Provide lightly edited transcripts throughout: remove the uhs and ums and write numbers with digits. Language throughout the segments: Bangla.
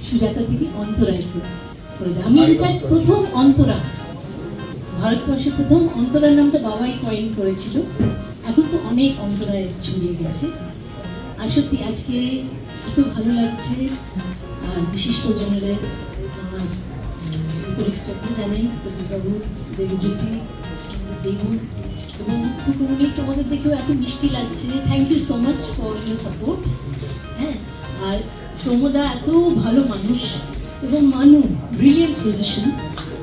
সুজাতা থেকে অন্তরায় করে দেয়। আমি ইনফ্যাক্ট প্রথম অন্তরা, ভারতবর্ষের প্রথম অন্তরার নামটা বাবাই কয়েন করেছিল। এখন তো অনেক অন্তরায় ছড়িয়ে গেছে। আর সত্যি আজকে এত ভালো লাগছে। বিশিষ্ট জনের আমার পরিশ্রদ্ধা জানাই প্রভু দেবজ্যোতি দেবু এবং কুকুরনি, তোমাদের দেখেও এত মিষ্টি লাগছে। Thank you so much for your support. হ্যাঁ, আর সৌম্যদা এত ভালো মানুষ এবং ব্রিলিয়েন্ট মিউজিশিয়ান।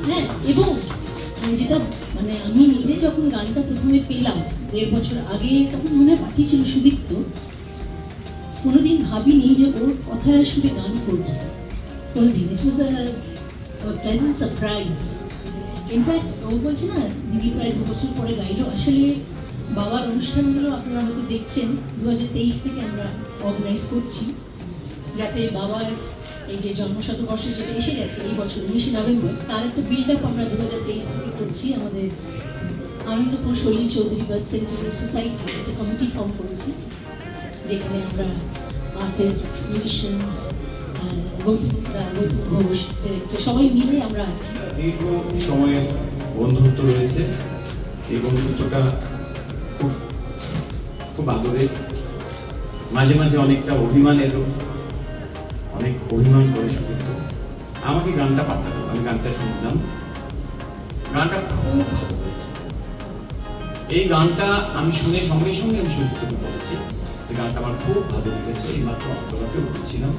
হ্যাঁ, এবং যেটা মানে আমি নিজে যখন গানটা প্রথমে পেলাম 1.5 বছর আগে, তখন মনে হয় পাঠিয়েছিল সুদীপ্ত। কোনোদিন ভাবিনি যে ওর কথায় সুরে গান করবো কোনোদিন। ইট ওয়াজ আ প্লেজেন্ট সারপ্রাইজ। ইনফ্যাক্ট ও বলছে না দিদি প্রায় 2 বছর পরে গাইলো। আসলে বাবার অনুষ্ঠানগুলো আপনারা হয়তো দেখছেন 2023 থেকে আমরা অর্গানাইজ করছি, যাতে বাবার এই যে জন্মশতবর্ষ যেটা এসে গেছে এই বছর 19 নভেম্বর, তার একটা বিল্ড আপ আমরা 2023 থেকে করছি। আমাদের Anandpur Salil Chowdhury birth sentiment society একটা কমিটি ফর্ম করেছি, যেখানে আমরা আর্টিস্ট, মিউজিশিয়ানস, গৌতম ঘোষ, সবাই মিলে আমরা আছি। দীর্ঘ সময়ের বন্ধুত্ব রয়েছে। এই বন্ধুত্বটা খুব আদরের। মাঝে মাঝে অনেকটা অভিমানেরও, অনেক অভিমান করে সুদীপ্ত আমাকে গানটা পাঠালো। আমি গানটা শুনলাম, গানটা খুব ভালো হয়েছে। এই গানটা আমি শুনে সঙ্গে সঙ্গে আমি সুদীপ্তকে বলেছি এই গানটা আমার খুব ভালো লেগেছে। এই মাত্র অন্তরাকে বলছিলাম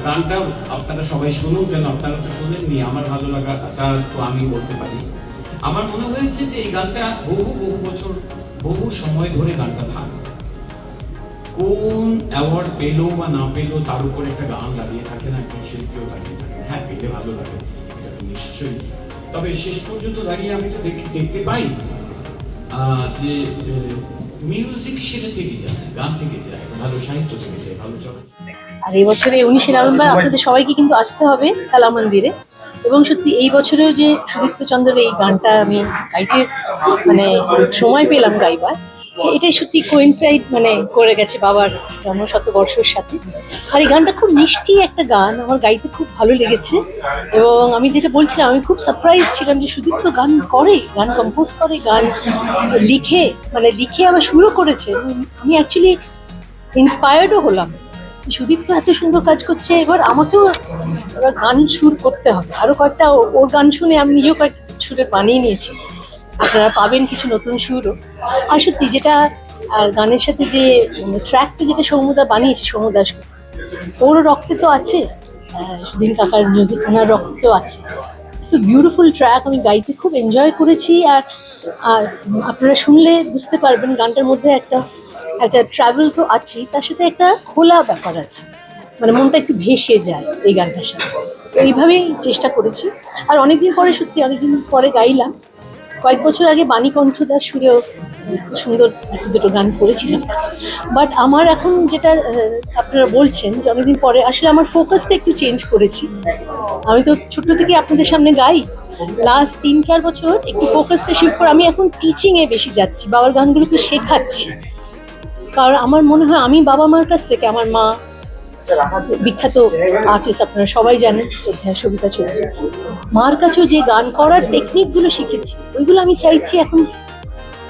গানটা আপনারা সবাই শুনুন, কেন আপনারা তো শোনেননি। আমার ভালো লাগাটা তো আমি বলতে পারি। আমার মনে হয়েছে যে এই গানটা বহু বছর, বহু সময় ধরে গানটা থাকবে। কোন অ্যাওয়ার্ড পেলো বা না পেলো তার উপর একটা গান দাঁড়িয়ে থাকে না, একজন শিল্পীও দাঁড়িয়ে থাকে। হ্যাঁ, পেলে ভালো লাগে, এটা তো নিশ্চয়ই। তবে শেষ পর্যন্ত দাঁড়িয়ে আমি তো দেখতে পাই যে মিউজিক সেটা থেকে যায়, গান থেকে যায়, ভালো সাহিত্য থেকে যায়, ভালো চলচ্চিত্র। আর এই বছরে 19 নভেম্বর আপনাদের সবাইকে কিন্তু আসতে হবে কালা মন্দিরে। এবং সত্যি এই বছরেও যে সুদীপ্ত চন্দ্রের এই গানটা আমি গাইতে মানে সময় পেলাম গাইবার, এটাই সত্যি কোইনসাইড মানে করে গেছে বাবার জন্মশতবর্ষের সাথে। আর এই গানটা খুব মিষ্টি একটা গান, আমার গাইতে খুব ভালো লেগেছে। এবং আমি যেটা বলছিলাম, আমি খুব সারপ্রাইজ ছিলাম যে সুদীপ্ত গান করে, গান কম্পোজ করে, গান লিখে আবার সুরও করেছে। আমি অ্যাকচুয়ালি ইন্সপায়ার্ডও হলাম। সুদীপ্ত এত সুন্দর কাজ করছে, এবার আমাকেও গান সুর করতে হবে। আরো কয়েকটা ওর গান শুনে আমি নিজেও কয়েকটা সুরে বানিয়ে নিয়েছি, আপনারা পাবেন কিছু নতুন সুরও। আর সত্যি যেটা গানের সাথে যে ট্র্যাকটা যেটা সৌম্যদা বানিয়েছে, সৌম্য দাস, ওরও রক্তে তো আছে, সুদিন কাকার মিউজিক ওনার রক্তে তো আছে। তো বিউটিফুল ট্র্যাক, আমি গাইতে খুব এনজয় করেছি। আর আপনারা শুনলে বুঝতে পারবেন গানটার মধ্যে একটা ট্রাভেল তো আছেই, তার সাথে একটা খোলা ব্যাপার আছে, মানে মনটা একটু ভেসে যায় এই গানটার সাথে। তো এইভাবেই চেষ্টা করেছি। আর অনেকদিন পরে গাইলাম। কয়েক বছর আগে বাণী কণ্ঠদার সুরেও সুন্দর দুটো গান করেছিলাম। বাট আমার এখন যেটা আপনারা বলছেন যে অনেকদিন পরে, আসলে আমার ফোকাসটা একটু চেঞ্জ করেছি। আমি তো ছোট্ট থেকে আপনাদের সামনে গাই, লাস্ট 3-4 বছর একটু ফোকাসটা শিফট করে আমি এখন টিচিংয়ে বেশি যাচ্ছি, বাবার গানগুলোকে শেখাচ্ছি। কারণ আমার মনে হয় আমি বাবা মার কাছ থেকে, আমার মা বিখ্যাত আর্টিস্ট আপনারা সবাই জানেন, শ্রদ্ধা সবিতা চৌধুরী, মার কাছেও যে গান করার টেকনিকগুলো শিখেছি, ওইগুলো আমি চাইছি এখন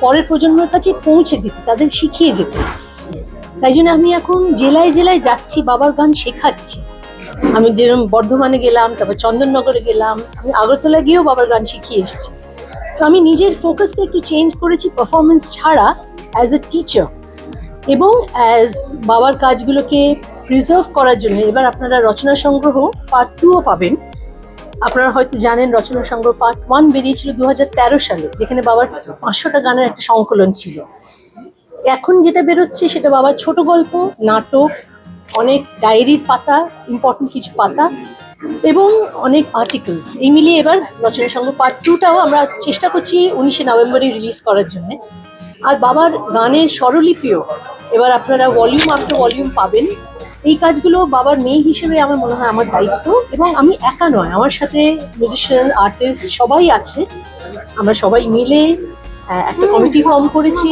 পরের প্রজন্মের কাছে পৌঁছে দিতে, তাদের শিখিয়ে যেতে। তাই জন্য আমি এখন জেলায় জেলায় যাচ্ছি, বাবার গান শেখাচ্ছি। আমি যেরকম বর্ধমানে গেলাম, তারপর চন্দননগরে গেলাম, আমি আগরতলা গিয়েও বাবার গান শিখিয়ে এসেছি। তো আমি নিজের ফোকাসটা একটু চেঞ্জ করেছি পারফরমেন্স ছাড়া, অ্যাজ এ টিচার এবং অ্যাজ বাবার কাজগুলোকে প্রিজার্ভ করার জন্য। এবার আপনারা রচনা সংগ্রহ পার্ট 2ও পাবেন। আপনারা হয়তো জানেন রচনা সংগ্রহ পার্ট 1 বেরিয়েছিল 2013 সালে, যেখানে বাবার 500টা গানের একটা সংকলন ছিল। এখন যেটা বেরোচ্ছে সেটা বাবার ছোট গল্প, নাটক, অনেক ডায়েরির পাতা, ইম্পর্টেন্ট কিছু পাতা এবং অনেক আর্টিকেলস, এই মিলিয়ে এবার রচনা সংগ্রহ পার্ট 2টাও আমরা চেষ্টা করছি 19 নভেম্বরে রিলিজ করার জন্য। আর বাবার গানের স্বরলিপিও এবার আপনারা ভলিউম আফটার ভলিউম পাবেন। এই কাজগুলো বাবার মেয়ে হিসেবে আমার মনে হয় আমার দায়িত্ব, এবং আমি একা নয়, আমার সাথে মিউজিশিয়ান, আর্টিস্ট সবাই আছে। আমরা সবাই মিলে একটা কমিটি ফর্ম করেছি,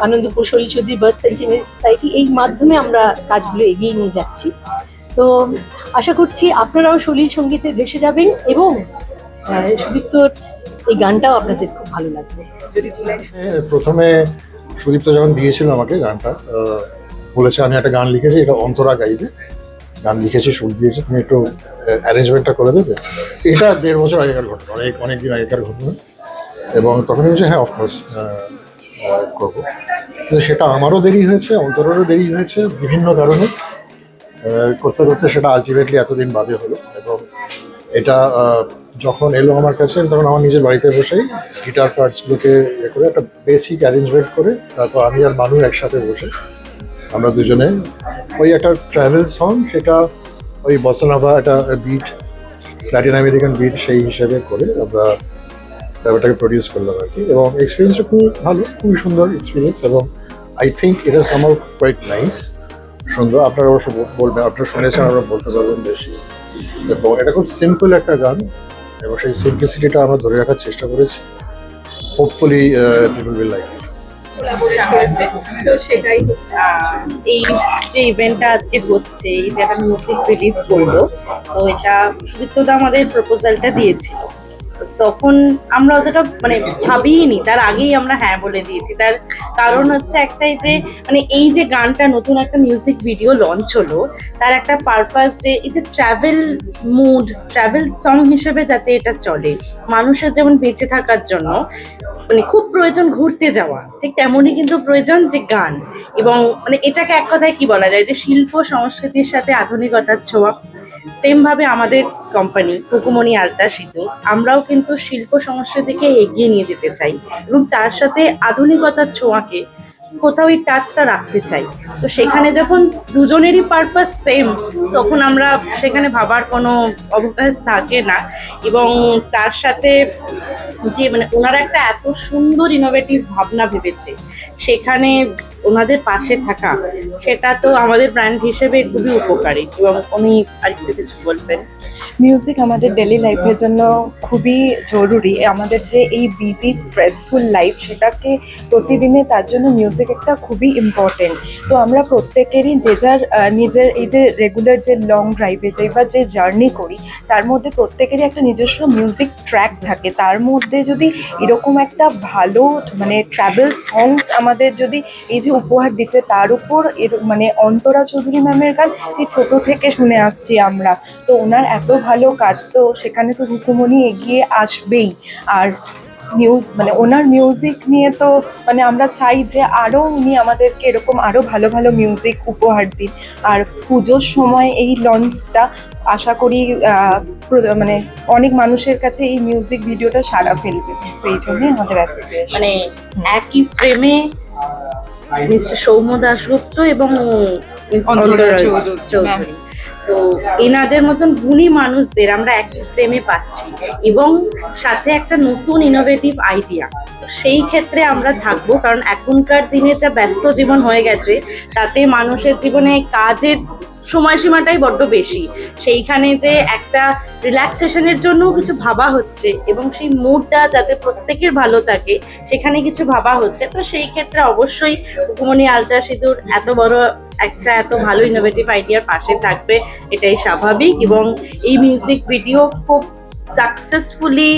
Anandpur Salil Chowdhury birth sentiment society. এই মাধ্যমে আমরা কাজগুলো এগিয়ে নিয়ে যাচ্ছি। তো আশা করছি আপনারাও সলিল সঙ্গীতে ভেসে যাবেন এবং সুদীপ্তর এই গানটাও আপনাদের খুব ভালো লাগবে। যদি বলেন। প্রথমে সুদীপ্ত যখন দিয়েছিল আমাকে গানটা, বলেছে আমি একটা গান লিখেছি, এটা অন্তরা গাইবে, গান লিখেছি, সুর দিয়েছি, তুমি একটু অ্যারেঞ্জমেন্টটা করে দেবে। এটা 1.5 বছর আগেকার ঘটনা, অনেক দিন আগেকার ঘটনা। এবং তখন বলছি হ্যাঁ অফকোর্স করবো। কিন্তু সেটা আমারও দেরি হয়েছে, অন্তরেরও দেরি হয়েছে বিভিন্ন কারণে। করতে করতে সেটা আলটিমেটলি এতদিন বাদে হলো। এবং এটা যখন এলো আমার কাছে, তখন আমার নিজের বাড়িতে বসেই গিটার পার্টসগুলোকে ইয়ে করে একটা বেসিক অ্যারেঞ্জমেন্ট করে, তারপর আমি আর মানু একসাথে বসে আমরা দুজনে ওই একটা ট্রাভেল সং, সেটা ওই বসানোভা একটা বিট, ল্যাটিন আমেরিকান বিট, সেই হিসেবে করে আমরা ব্যাপারটাকে প্রডিউস করলাম আর কি। এবং এক্সপিরিয়েন্সটা খুব ভালো, খুবই সুন্দর এক্সপিরিয়েন্স। এবং I think it has come out quite nice, সুন্দর। আপনারা অবশ্য বলবেন, আপনারা শুনেছেন, আপনারা বলতে পারবেন বেশি। এবং এটা খুব সিম্পল একটা গান, এবং সেই সিম্পলিসিটিটা আমরা ধরে রাখার চেষ্টা করেছি। Hopefully people will like it. তো সেটাই হচ্ছে এই যে ইভেন্টটা আজকে হচ্ছে, এই যে একটা মিউজিক রিলিজ করলো, তো এটা সুদীপ্তদা আমাদের প্রপোজালটা দিয়েছিল। তখন আমরা অতটা মানে ভাবিনি, তার আগেই আমরা হ্যাঁ বলে দিয়েছি। তার কারণ হচ্ছে একটাই যে মানে এই যে গানটা নতুন একটা মিউজিক ভিডিও লঞ্চ হলো, তার একটা পারপাস যে এই যে ট্রাভেল মুড, ট্রাভেল সং হিসেবে যাতে এটা চলে, মানুষের যেমন বেঁচে থাকার জন্য মানে খুব প্রয়োজন ঘুরতে যাওয়া, ঠিক তেমনই কিন্তু প্রয়োজন যে গান। এবং মানে এটাকে এক কথায় কি বলা যায়, যে শিল্প সংস্কৃতির সাথে আধুনিকতার ছোঁয়া। সেম ভাবে আমাদের কোম্পানি কুকুমনি আলতা সেতু, আমরাও কিন্তু শিল্প সংস্কৃতিকে এগিয়ে নিয়ে যেতে চাই এবং তার সাথে আধুনিকতার ছোঁয়াকে কোথাও এই টাচটা রাখতে চাই। তো সেখানে যখন দুজনেরই পারপাস সেম, তখন আমরা সেখানে ভাবার কোনো অবকাশ থাকে না। এবং তার সাথে যে মানে ওনারা একটা এত সুন্দর ইনোভেটিভ ভাবনা ভেবেছে, সেখানে ওনাদের পাশে থাকা, সেটা তো আমাদের ব্র্যান্ড হিসেবে খুবই উপকারী। এবং উনি আরেকটু কিছু বলবেন। মিউজিক আমাদের ডেলি লাইফের জন্য খুবই জরুরি। আমাদের যে এই বিজি স্ট্রেসফুল লাইফ, সেটাকে প্রতিদিনে তার জন্য মিউজিক একটা খুবই ইম্পর্টেন্ট। তো আমরা প্রত্যেকেরই যে যার নিজের এই যে রেগুলার যে লং ড্রাইভে যাই বা যে জার্নি করি, তার মধ্যে প্রত্যেকেরই একটা নিজস্ব মিউজিক ট্র্যাক থাকে। তার মধ্যে যদি এরকম একটা ভালো মানে ট্রাভেল সংস আমাদের যদি এই যে উপহার দিতে, তার উপর মানে অন্তরা চৌধুরী ম্যামের গান সেই ছোটো থেকে শুনে আসছি আমরা, তো ওনার এত ভালো কাজ, তো সেখানে তো রুকুমনি এগিয়ে আসবেই। আর মানে ওনার মিউজিক নিয়ে তো মানে আমরা চাই যে আরও উনি আমাদেরকে এরকম আরও ভালো ভালো মিউজিক উপহার দিন। আর পুজোর সময় এই লঞ্চটা আশা করি মানে অনেক মানুষের কাছে এই মিউজিক ভিডিওটা সাড়া ফেলবে। তো এই জন্যই আমাদের অ্যাসোসিয়েশন। মানে একই ফ্রেমে মিস্টার সৌম্য দাশগুপ্ত এবং অন্তরা চৌধুরী, তো এনাদের মতন গুণী মানুষদের আমরা একই ফ্রেমে পাচ্ছি এবং সাথে একটা নতুন ইনোভেটিভ আইডিয়া। সেই ক্ষেত্রে আমরা থাকবো, কারণ এখনকার দিনে যা ব্যস্ত জীবন হয়ে গেছে, তাতে মানুষের জীবনে কাজের সময়সীমাটাই বড্ড বেশি। সেইখানে যে একটা রিল্যাক্সেশনের জন্যও কিছু ভাবা হচ্ছে এবং সেই মুডটা যাতে প্রত্যেকের ভালো থাকে, সেখানে কিছু ভাবা হচ্ছে। তো সেই ক্ষেত্রে অবশ্যই কুকুমনি আলতা সিঁদুর এত বড় একটা এত ভালো ইনোভেটিভ আইডিয়ার পাশে থাকবে, এটাই স্বাভাবিক। এবং এই মিউজিক ভিডিও খুব সাকসেসফুলি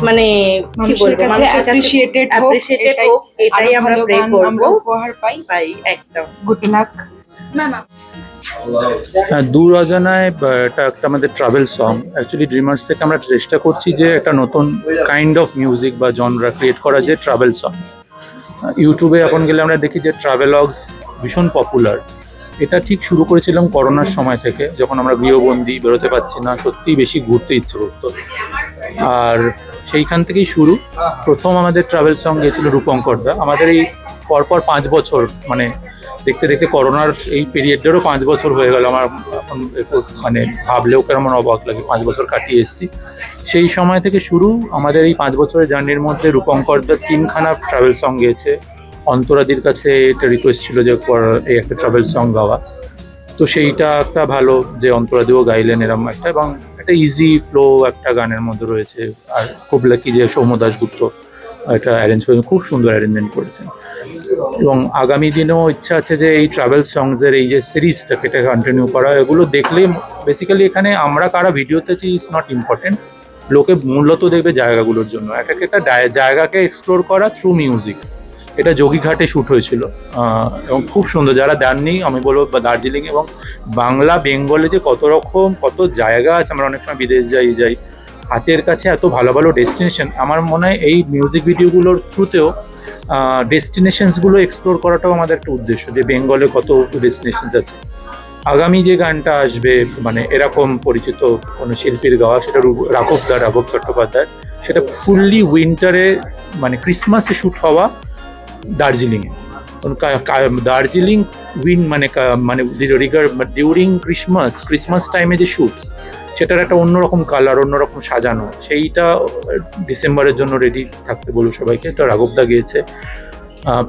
মানে কি বলবো, মানুষের কাছে অ্যাপ্রিশিয়েটেড হোক, এটাই আমরা প্রে করবো। উপহার পাই একদম গুড লাক। দূর অজানায় এটা একটা আমাদের ট্রাভেল সং। অ্যাকচুয়ালি ড্রিমার্স থেকে আমরা চেষ্টা করছি যে একটা নতুন কাইন্ড অফ মিউজিক বা জনরা ক্রিয়েট করা, যে ট্রাভেল সংস। ইউটিউবে এখন গেলে আমরা দেখি যে ট্রাভেলগস ভীষণ পপুলার। এটা ঠিক শুরু করেছিলাম করোনার সময় থেকে, যখন আমরা গৃহবন্দী, বেরোতে পারছি না, সত্যিই বেশি ঘুরতে ইচ্ছে করতো। আর সেইখান থেকেই শুরু। প্রথম আমাদের ট্রাভেল সং গিয়েছিল রূপঙ্করদা। আমাদের এই পরপর 5 বছর, মানে দেখতে দেখতে করোনার এই পিরিয়ডেরও 5 বছর হয়ে গেল। আমার এখন মানে ভাবলেও কেমন অবাক লাগে, 5 বছর কাটিয়ে এসেছি। সেই সময় থেকে শুরু আমাদের এই 5 বছরের জার্নির মধ্যে রূপঙ্করদা 3খানা ট্রাভেল সং গেয়েছে। অন্তরাদির কাছে এটা রিকোয়েস্ট ছিল যে এই একটা ট্রাভেল সং গাওয়া, তো সেইটা একটা ভালো যে অন্তরাদিও গাইলেন এরম একটা, এবং একটা ইজি ফ্লো একটা গানের মধ্যে রয়েছে। আর খুব লাকি যে সৌম্য দাশগুপ্ত একটা অ্যারেঞ্জ করে খুব সুন্দর অ্যারেঞ্জমেন্ট করেছেন। এবং আগামী দিনেও ইচ্ছা আছে যে এই ট্রাভেল সংসের এই যে সিরিজটাকে এটা কন্টিনিউ করা, এগুলো দেখলে বেসিক্যালি এখানে আমরা কারা ভিডিওতে আছি ইজ নট ইম্পর্টেন্ট, লোকে মূলত দেখবে জায়গাগুলোর জন্য, এক একটা জায়গাকে এক্সপ্লোর করা থ্রু মিউজিক। এটা যোগীঘাটে শ্যুট হয়েছিল এবং খুব সুন্দর, যারা দেননি আমি বলবো দার্জিলিং এবং বাংলা বেঙ্গলে যে কত জায়গা আছে, আমরা অনেক সময় বিদেশ যাই হাতের কাছে এত ভালো ভালো ডেস্টিনেশন। আমার মনে হয় এই মিউজিক ভিডিওগুলোর থ্রুতেও ডেস্টিনেশনসগুলো এক্সপ্লোর করাটাও আমাদের একটা উদ্দেশ্য, যে বেঙ্গলে কত ডেস্টিনেশনস আছে। আগামী যে গানটা আসবে মানে এরকম পরিচিত কোনো শিল্পীর গাওয়া, সেটা রাঘব চট্টোপাধ্যায়, সেটা ফুললি উইন্টারে মানে ক্রিসমাসে শ্যুট হওয়া দার্জিলিংয়ে। দার্জিলিং মানে ডিউরিং ক্রিসমাস টাইমে যে শ্যুট, সেটার একটা অন্যরকম কালার, অন্যরকম সাজানো, সেইটা ডিসেম্বরের জন্য রেডি থাকতে বলো সবাইকে। এটা রাঘবদা গিয়েছে।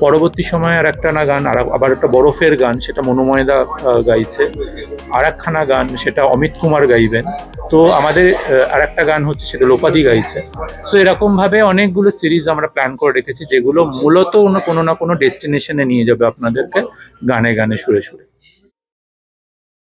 পরবর্তী সময়ে আর একটা না গান, আবার একটা বরফের গান, সেটা মনোময়দা গাইছে। আর একখানা গান সেটা অমিত কুমার গাইবেন। তো আমাদের আর একটা গান হচ্ছে সেটা লোপাদি গাইছে। সো এরকমভাবে অনেকগুলো সিরিজ আমরা প্ল্যান করে রেখেছি, যেগুলো মূলত কোনো না কোনো ডেস্টিনেশনে নিয়ে যাবে আপনাদেরকে গানে গানে সুরে সুরে।